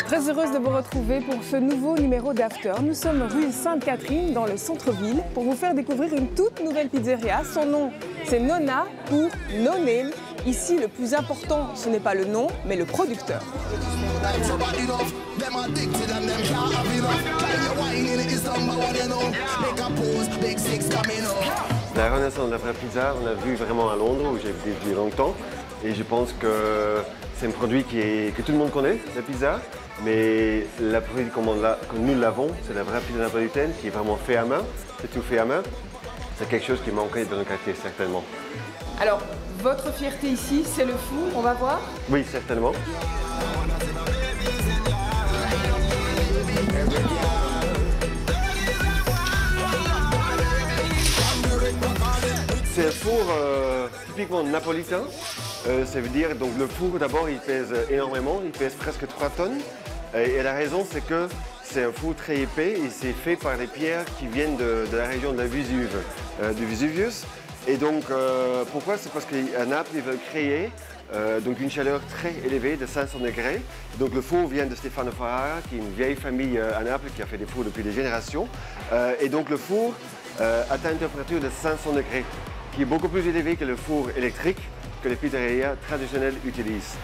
Très heureuse de vous retrouver pour ce nouveau numéro d'After. Nous sommes rue Sainte-Catherine dans le centre-ville pour vous faire découvrir une toute nouvelle pizzeria. Son nom, c'est Nonna pour No Name. Ici, le plus important, ce n'est pas le nom, mais le producteur. La renaissance de la vraie pizza, on l'a vu vraiment à Londres où j'ai vécu longtemps. Et je pense que c'est un produit que tout le monde connaît, la pizza. Mais le produit comme nous l'avons, c'est la vraie pizza napolitaine qui est vraiment fait à main. C'est tout fait à main. C'est quelque chose qui manquait dans le quartier, certainement. Alors, votre fierté ici, c'est le four, on va voir? Oui, certainement. C'est un four typiquement napolitain. Ça veut dire, donc le four d'abord il pèse énormément, il pèse presque 3 tonnes. Et la raison c'est que c'est un four très épais et c'est fait par des pierres qui viennent de la région de la Vésuve, du Vesuvius. Et donc pourquoi? C'est parce qu'à Naples ils veulent créer donc une chaleur très élevée de 500 degrés. Donc le four vient de Stefano Ferrara, qui est une vieille famille à Naples qui a fait des fours depuis des générations. Et donc le four atteint une température de 500 degrés, qui est beaucoup plus élevé que le four électrique que les pizzerias traditionnelles utilisent.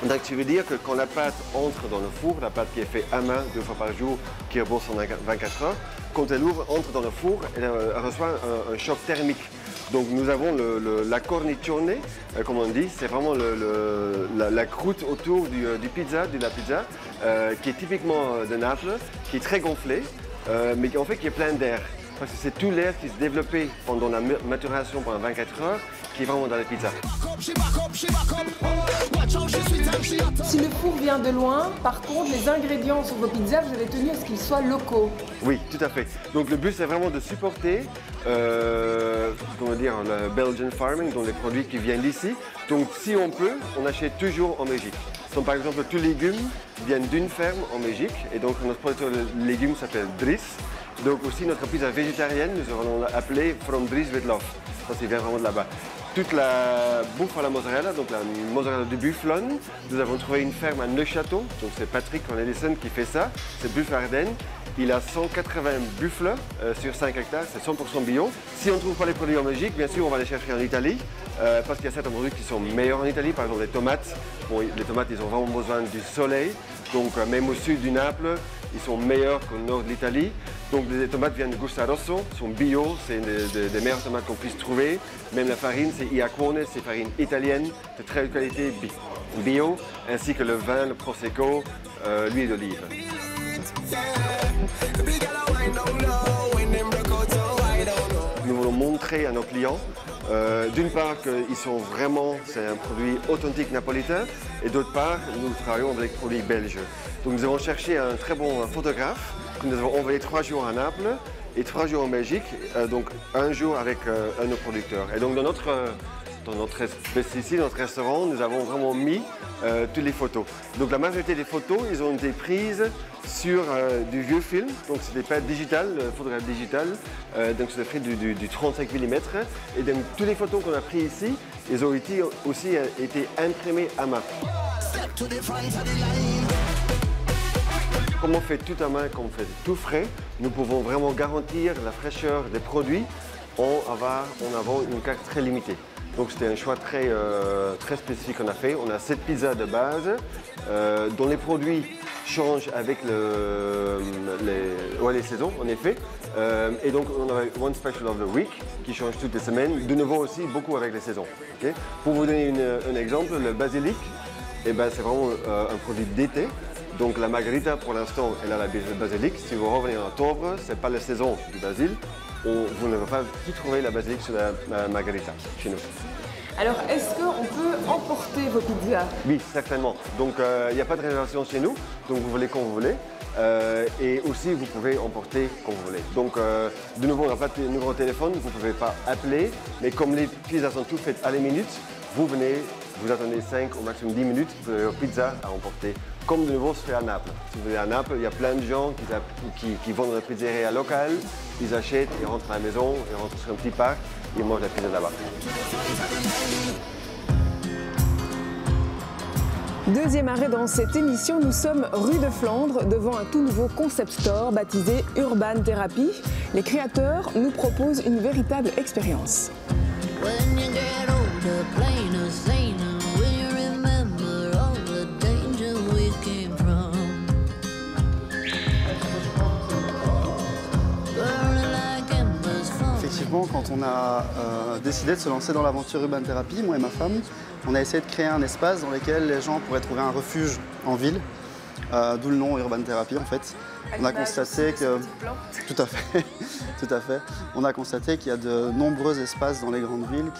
Donc, ça veut dire que quand la pâte entre dans le four, la pâte qui est faite à main 2 fois par jour, qui repose en 24 heures, quand elle entre dans le four, elle reçoit un choc thermique. Donc nous avons la cornicione, comme on dit, c'est vraiment la croûte autour de la pizza, qui est typiquement de Naples, qui est très gonflée, mais en fait qui est plein d'air. Parce que c'est tout l'air qui se développait pendant la maturation pendant 24 heures qui est vraiment dans la pizza. Si le four vient de loin, par contre, les ingrédients sur vos pizzas, vous avez tenu à ce qu'ils soient locaux. Oui, tout à fait. Donc le but, c'est vraiment de supporter comment dire, le Belgian farming, donc les produits qui viennent d'ici. Donc si on peut, on achète toujours en Belgique. Donc par exemple, tous les légumes viennent d'une ferme en Belgique. Et donc notre producteur de légumes s'appelle Dries. Donc aussi notre pizza végétarienne, nous allons l'appeler From Dries with Love. Ça, vient vraiment de là-bas. Toute la bouffe à la mozzarella, donc la mozzarella de bufflone, nous avons trouvé une ferme à Neuchâtel. Donc c'est Patrick Cornelissen qui fait ça. C'est Buff Ardennes. Il a 180 buffles sur 5 hectares, c'est 100% bio. Si on ne trouve pas les produits en Belgique, bien sûr, on va les chercher en Italie. Parce qu'il y a certains produits qui sont meilleurs en Italie, par exemple les tomates. Bon, les tomates, ils ont vraiment besoin du soleil. Donc même au sud du Naples, ils sont meilleurs qu'au nord de l'Italie. Donc les tomates viennent de Gustarosso, sont bio, c'est des meilleures tomates qu'on puisse trouver. Même la farine, c'est Iacone, c'est farine italienne, de très haute qualité bio, ainsi que le vin, le Prosecco, l'huile d'olive. Nous voulons montrer à nos clients, d'une part qu'ils sont vraiment, c'est un produit authentique napolitain, et d'autre part, nous travaillons avec des produits belges. Donc nous avons cherché un très bon photographe, que nous avons envoyé 3 jours à Naples et 3 jours en Belgique, donc 1 jour avec un de nos producteurs. Et donc dans notre restaurant, nous avons vraiment mis toutes les photos. Donc la majorité des photos, ils ont été prises sur du vieux film, donc c'était pas digital, photographe digital, donc c'était pris du 35 mm. Et donc toutes les photos qu'on a prises ici, ils ont aussi été imprimées à main. Comme on fait tout à main, comme on fait tout frais, nous pouvons vraiment garantir la fraîcheur des produits en avant une carte très limitée. Donc c'était un choix très spécifique qu'on a fait. On a 7 pizzas de base dont les produits changent avec les saisons, en effet. Et donc on a One Special of the Week qui change toutes les semaines, de nouveau aussi beaucoup avec les saisons. Okay. Pour vous donner un exemple, le basilic, eh ben, c'est vraiment un produit d'été. Donc la margarita pour l'instant elle a la basilic. Si vous revenez en octobre, ce n'est pas la saison du basil. Vous ne pouvez pas y trouver la basilic sur la margarita chez nous. Alors, est-ce qu'on peut emporter vos pizzas? Oui, certainement. Donc, il n'y a pas de réservation chez nous, donc vous voulez quand vous voulez. Et aussi, vous pouvez emporter quand vous voulez. Donc, de nouveau, on n'a pas de numéro de téléphone, vous ne pouvez pas appeler. Mais comme les pizzas sont toutes faites à la minute, vous venez, vous attendez 5 au maximum 10 minutes pour vos pizzas à emporter comme de nouveau se fait à Naples. Si vous venez à Naples, il y a plein de gens qui vont dans la pizzeria locale, ils achètent, ils rentrent à la maison, ils rentrent sur un petit parc, ils mangent la pizza là-bas. Deuxième arrêt dans cette émission, nous sommes rue de Flandre devant un tout nouveau concept store baptisé Urban Therapy. Les créateurs nous proposent une véritable expérience. Effectivement, quand on a décidé de se lancer dans l'aventure Urban Therapy, moi et ma femme, on a essayé de créer un espace dans lequel les gens pourraient trouver un refuge en ville, d'où le nom Urban Therapy en fait. On a constaté que... Tout à fait, tout à fait. On a constaté qu'il y a de nombreux espaces dans les grandes villes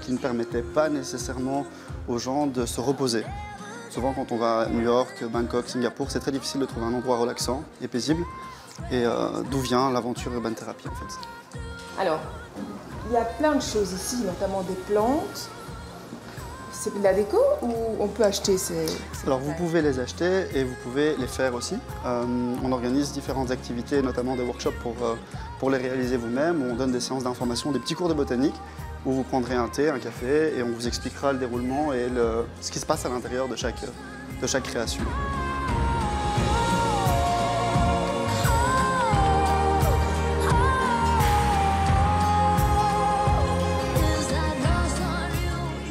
qui ne permettaient pas nécessairement aux gens de se reposer. Souvent quand on va à New York, Bangkok, Singapour, c'est très difficile de trouver un endroit relaxant et paisible. Et d'où vient l'aventure Urban Therapy en fait. Alors, il y a plein de choses ici, notamment des plantes. C'est de la déco ou on peut acheter ces Alors vous pouvez les acheter et vous pouvez les faire aussi. On organise différentes activités, notamment des workshops pour les réaliser vous-même. On donne des séances d'information, des petits cours de botanique où vous prendrez un thé, un café et on vous expliquera le déroulement et ce qui se passe à l'intérieur de chaque création.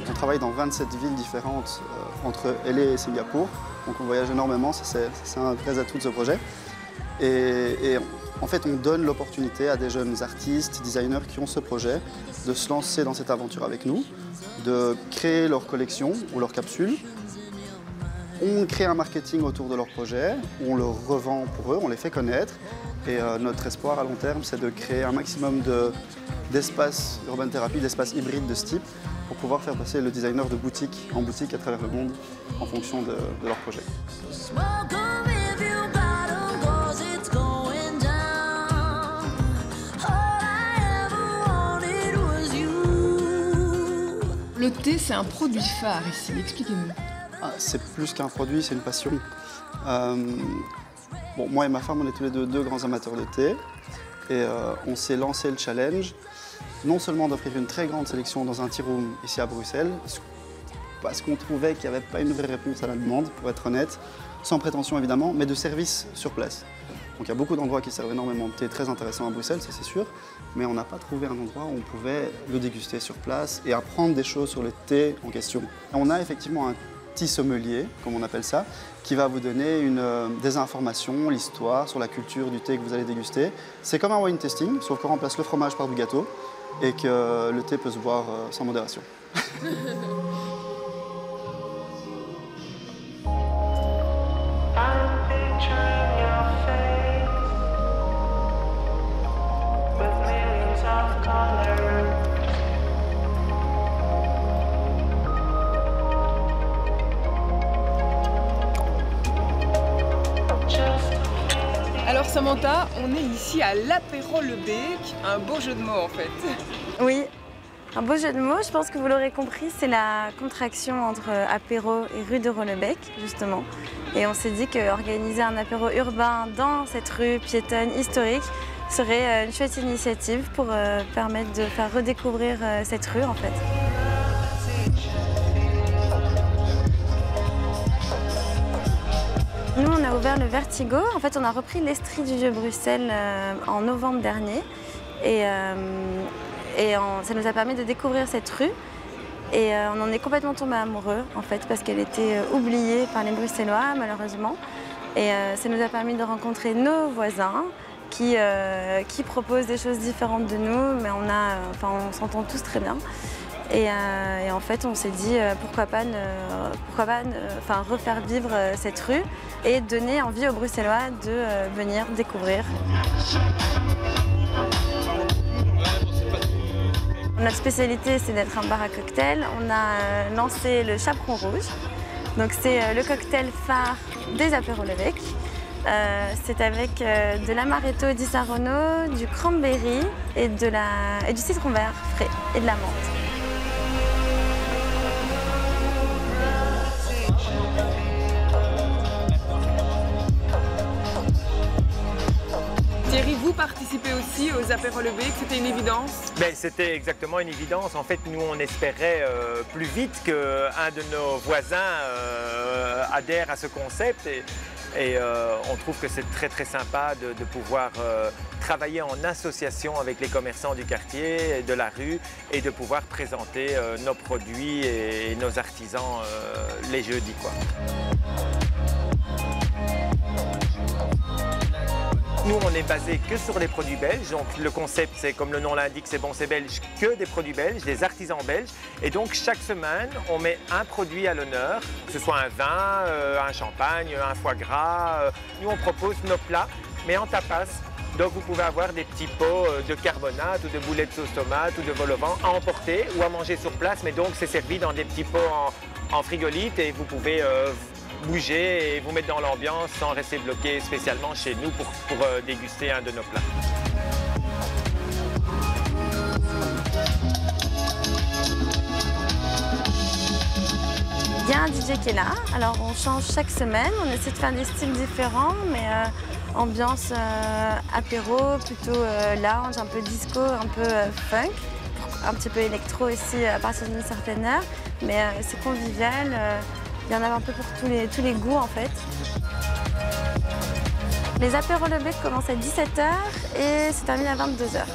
On travaille dans 27 villes différentes entre LA et Singapour, donc on voyage énormément, c'est un vrai atout de ce projet. Et en fait, on donne l'opportunité à des jeunes artistes, designers qui ont ce projet de se lancer dans cette aventure avec nous, de créer leur collection ou leur capsule. On crée un marketing autour de leur projet, on le revend pour eux, on les fait connaître. Et notre espoir à long terme, c'est de créer un maximum d'espaces Urban Therapy, d'espaces hybrides de ce type, pour pouvoir faire passer le designer de boutique en boutique à travers le monde en fonction de leur projet. Le thé, c'est un produit phare ici, expliquez-nous. C'est plus qu'un produit, c'est une passion. Bon, moi et ma femme, on est tous les deux grands amateurs de thé et on s'est lancé le challenge non seulement d'offrir une très grande sélection dans un tea room ici à Bruxelles, parce qu'on trouvait qu'il n'y avait pas une vraie réponse à la demande, pour être honnête, sans prétention évidemment, mais de service sur place. Donc il y a beaucoup d'endroits qui servent énormément de thé très intéressant à Bruxelles, ça c'est sûr, mais on n'a pas trouvé un endroit où on pouvait le déguster sur place et apprendre des choses sur le thé en question. On a effectivement un tea sommelier, comme on appelle ça, qui va vous donner des informations, l'histoire sur la culture du thé que vous allez déguster. C'est comme un wine tasting, sauf qu'on remplace le fromage par du gâteau et que le thé peut se boire sans modération. Alors Samantha, on est ici à l'Apéro Le Bec, un beau jeu de mots en fait. Oui, un beau jeu de mots, je pense que vous l'aurez compris, c'est la contraction entre apéro et rue de Rolebec, justement. Et on s'est dit qu'organiser un apéro urbain dans cette rue piétonne historique serait une chouette initiative pour permettre de faire redécouvrir cette rue en fait. Nous, on a ouvert le Vertigo. En fait, on a repris l'Estrie du Vieux-Bruxelles en novembre dernier. Et ça nous a permis de découvrir cette rue. Et on en est complètement tombé amoureux, en fait, parce qu'elle était oubliée par les Bruxellois, malheureusement. Et ça nous a permis de rencontrer nos voisins qui proposent des choses différentes de nous, mais on s'entend tous très bien. Et en fait, on s'est dit pourquoi pas refaire vivre cette rue et donner envie aux Bruxellois de venir découvrir. Notre spécialité, c'est d'être un bar à cocktail. On a lancé le Chaperon Rouge. Donc c'est le cocktail phare des Apéro Le Bec. C'est avec de l'amaretto di Saronno, du cranberry et du citron vert frais et de la menthe. participez aussi aux apéros-levées, que c'était une évidence? C'était exactement une évidence. En fait, nous, on espérait plus vite qu'un de nos voisins adhère à ce concept. Et on trouve que c'est très très sympa de pouvoir travailler en association avec les commerçants du quartier et de la rue et de pouvoir présenter nos produits et nos artisans les jeudis, quoi. Nous, on est basé que sur les produits belges, donc le concept, c'est comme le nom l'indique, c'est bon, c'est belge, que des produits belges, des artisans belges. Et donc, chaque semaine, on met un produit à l'honneur, que ce soit un vin, un champagne, un foie gras. Nous, on propose nos plats, mais en tapas. Donc, vous pouvez avoir des petits pots de carbonate ou de boulettes de sauce tomate ou de vol au vent à emporter ou à manger sur place. Mais donc, c'est servi dans des petits pots en frigolite et vous pouvez bouger et vous mettre dans l'ambiance sans rester bloqué spécialement chez nous pour déguster un de nos plats. Il y a un DJ qui est là, alors on change chaque semaine, on essaie de faire des styles différents, mais ambiance apéro, plutôt lounge, un peu disco, un peu funk, un petit peu électro aussi à partir d'une certaine heure, mais c'est convivial. Il y en a un peu pour tous les goûts en fait. Les apéros levés commencent à 17 h et se terminent à 22 h.